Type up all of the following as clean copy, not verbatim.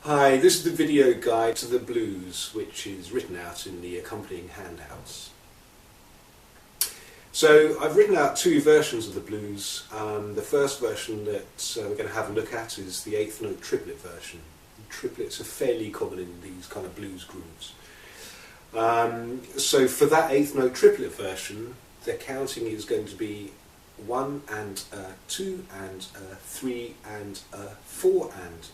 Hi, this is the video guide to the blues, which is written out in the accompanying handouts. So I've written out two versions of the blues. The first version that we're going to have a look at is the eighth note triplet version. Triplets are fairly common in these kind of blues grooves. So for that eighth note triplet version, the counting is going to be 1 and 2 and 3 and 4 and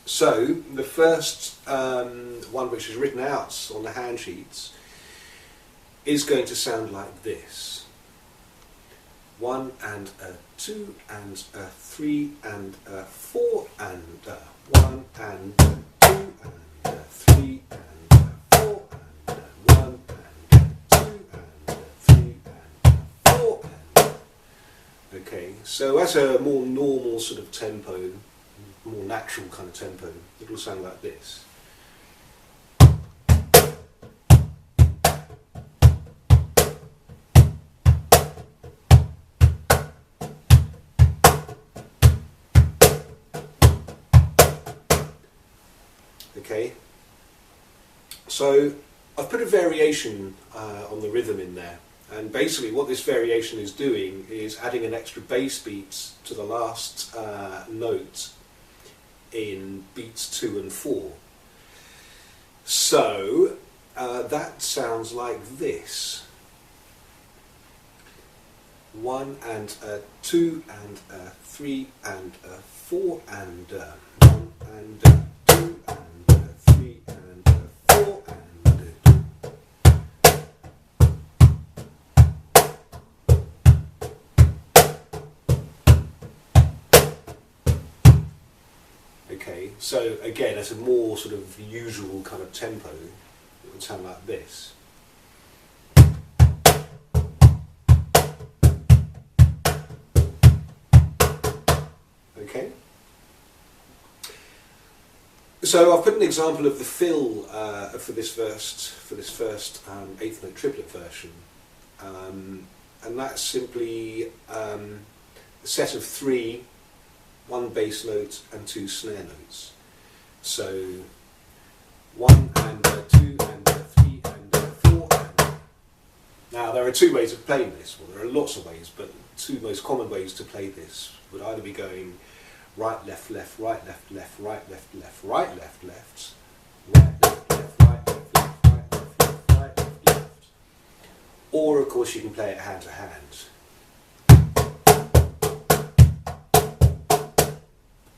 So the first one, which is written out on the hand sheets, is going to sound like this: 1 and 2 and 3 and 4 and 1 and 2 and 3 and 4 and 1 and 2 and 3 and 4 and. Okay, so at a more normal sort of tempo, more natural kind of tempo, it will sound like this. Okay, so I've put a variation on the rhythm in there, and basically what this variation is doing is adding an extra bass beat to the last note in beats 2 and 4. So that sounds like this: 1 and 2 and 3 and 4 and 1 and 2 and 3 and 4 and. Okay, so again, at a more sort of usual kind of tempo, it would sound like this. Okay. So I've put an example of the fill for this first eighth note triplet version, and that's simply a set of 3. 1 bass note and 2 snare notes. So 1 and 2 and 3 and 4 and. Now there are two ways of playing this. Well, there are lots of ways, but the two most common ways to play this would either be going right, left, left, right, left, left, right, left, left, right, left, left, right, left, left, right, left, left, right, left, left, right, left, left. Or of course you can play it hand to hand.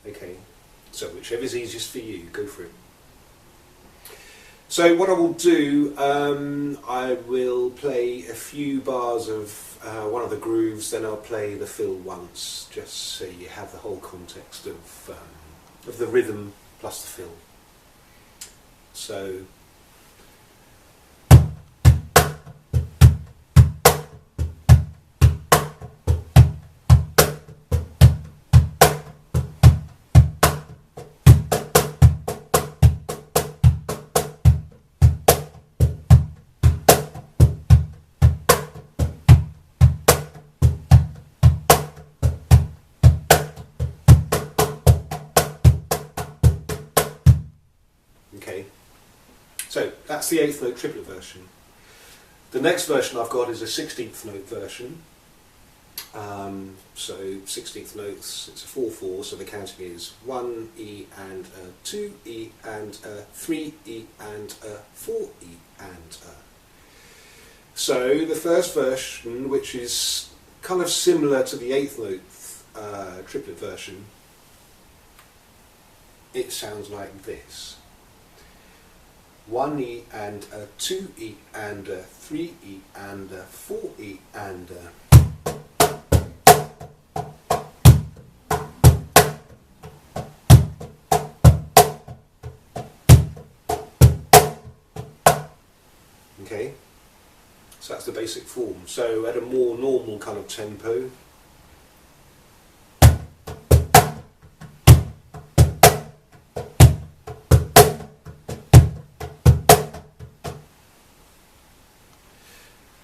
Okay, so whichever is easiest for you, go for it. So what I will do, I will play a few bars of one of the grooves, then I'll play the fill once, just so you have the whole context of the rhythm plus the fill. So. Okay, so that's the eighth note triplet version. The next version I've got is a 16th note version. So 16th notes, it's a 4/4, so the counting is 1 E and 2 E and 3 E and 4 E and. So the first version, which is kind of similar to the eighth note triplet version, it sounds like this: 1 E and 2 E and 3 E and 4 E and. Okay, so that's the basic form. So at a more normal kind of tempo.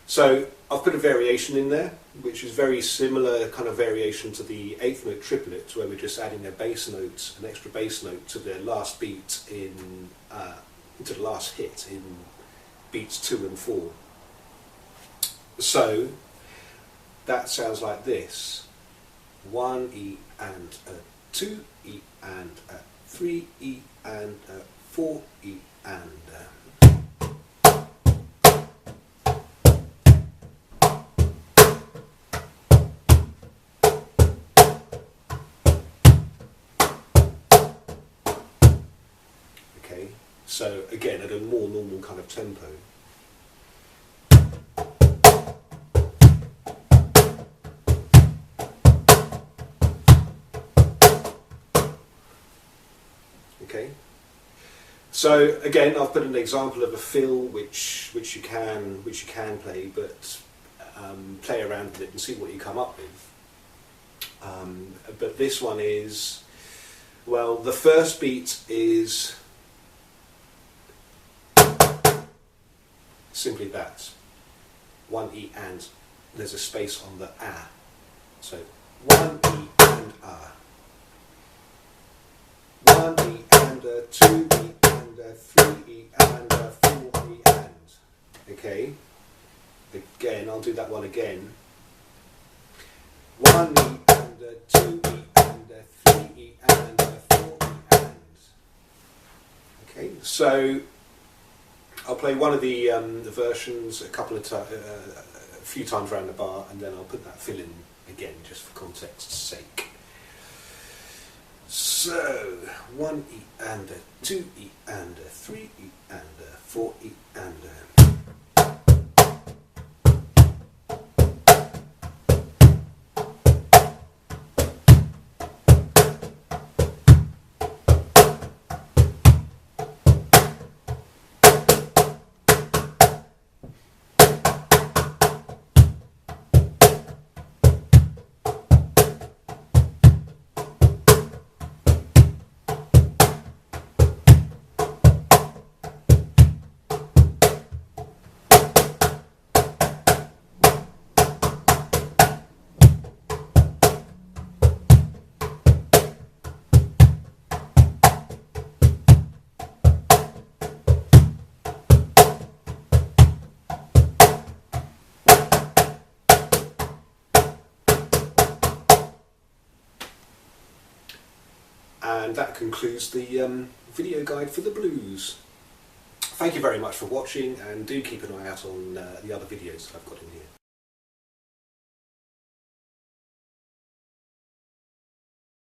So I've put a variation in there, which is very similar kind of variation to the eighth note triplet, where we're just adding a bass note, an extra bass note to the last beat to the last hit in beats 2 and 4. So that sounds like this: 1 E and 2 E and 3 E and 4 E and. So again, at a more normal kind of tempo. Okay. So again, I've put an example of a fill which you can play, but play around with it and see what you come up with. But this one is, well, the first beat is simply that, 1 E and there's a space on the A. So 1 E and A. 1 E and 2 E and 3 E and 4 E and. Okay. Again, I'll do that one again. 1 E and 2 E and 3 E and 4 E and. Okay. So I'll play one of the versions a few times around the bar, and then I'll put that fill in again just for context's sake. So 1 E and 2 E and 3 E and 4 E and. And that concludes the video guide for the blues. Thank you very much for watching, and do keep an eye out on the other videos that I've got in here.